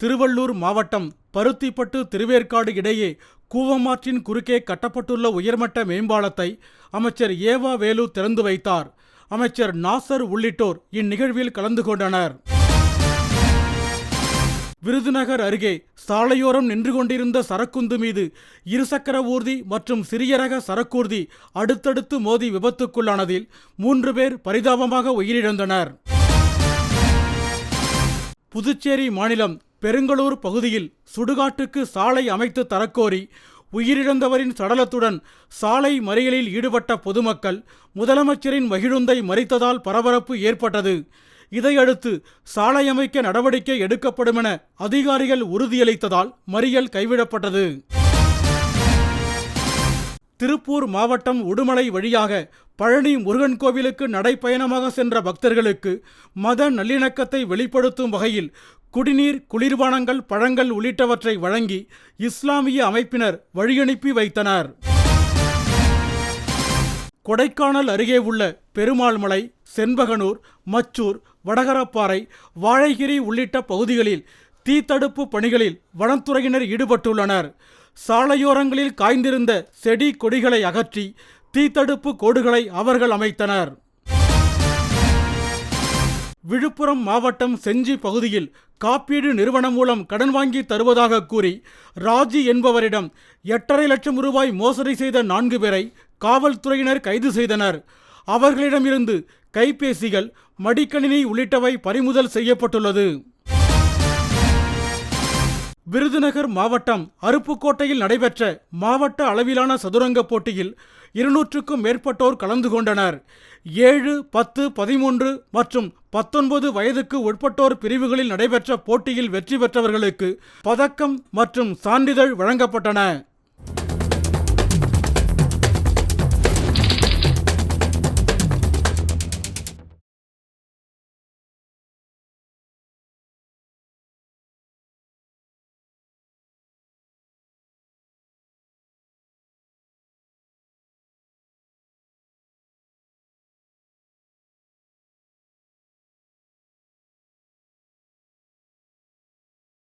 திருவள்ளூர் மாவட்டம் பருத்திப்பட்டு திருவேற்காடு இடையே கூவமாற்றின் குறுக்கே கட்டப்பட்டுள்ள உயர்மட்ட மேம்பாலத்தை அமைச்சர் ஏவா வேலு திறந்து வைத்தார். அமைச்சர் நாசர் உள்ளிட்டோர் இந்நிகழ்வில் கலந்து கொண்டனர். விருதுநகர் அருகே சாலையோரம் நின்று கொண்டிருந்த சரக்குந்து மீது இருசக்கர ஊர்தி மற்றும் சிறிய ரக சரக்கூர்தி அடுத்தடுத்து மோதி விபத்துக்குள்ளானதில் 3 பேர் பரிதாபமாக உயிரிழந்தனர். புதுச்சேரி மாநிலம் பெருங்களூர் பகுதியில் சுடுகாட்டுக்கு சாலை அமைத்து தரக்கோரி உயிரிழந்தவரின் சடலத்துடன் சாலை மறியலில் ஈடுபட்ட பொதுமக்கள் முதலமைச்சரின் மகிழுந்தை மறித்ததால் பரபரப்பு ஏற்பட்டது. இதையடுத்து சாலை அமைக்க நடவடிக்கை எடுக்கப்படும் என அதிகாரிகள் உறுதியளித்ததால் மறியல் கைவிடப்பட்டது. திருப்பூர் மாவட்டம் உடுமலை வழியாக பழனி முருகன் கோவிலுக்கு நடைப்பயணமாக சென்ற பக்தர்களுக்கு மத நல்லிணக்கத்தை வெளிப்படுத்தும் வகையில் குடிநீர், குளிர்பானங்கள், பழங்கள் உள்ளிட்டவற்றை வழங்கி இஸ்லாமிய அமைப்பினர் வழியனுப்பி வைத்தனர். கொடைக்கானல் அருகே உள்ள பெருமாள்மலை, செண்பகனூர், மச்சூர், வடகரப்பாறை, வாழைகிரி உள்ளிட்ட பகுதிகளில் தீத்தடுப்பு பணிகளில் வனத்துறையினர் ஈடுபட்டுள்ளனர். சாலையோரங்களில் காய்ந்திருந்த செடி கொடிகளை அகற்றி தீத்தடுப்பு கோடுகளை அவர்கள் அமைத்தனர். விழுப்புரம் மாவட்டம் செஞ்சி பகுதியில் காப்பீடு நிறுவனம் மூலம் கடன் வாங்கி தருவதாக கூறி ராஜி என்பவரிடம் 8.5 லட்சம் ரூபாய் மோசடி செய்த 4 பேரை காவல்துறையினர் கைது செய்தனர். அவர்களிடமிருந்து கைபேசிகள், மடிக்கணினி உள்ளிட்டவை பறிமுதல் செய்யப்பட்டுள்ளது. விருதுநகர் மாவட்டம் அருப்புக்கோட்டையில் நடைபெற்ற மாவட்ட அளவிலான சதுரங்க போட்டியில் 200க்கும் மேற்பட்டோர் கலந்து கொண்டனர். 7, 10, 13 மற்றும் 19 வயதுக்கு உட்பட்டோர் பிரிவுகளில் நடைபெற்ற போட்டியில் வெற்றி பெற்றவர்களுக்கு பதக்கம் மற்றும் சான்றிதழ் வழங்கப்பட்டன.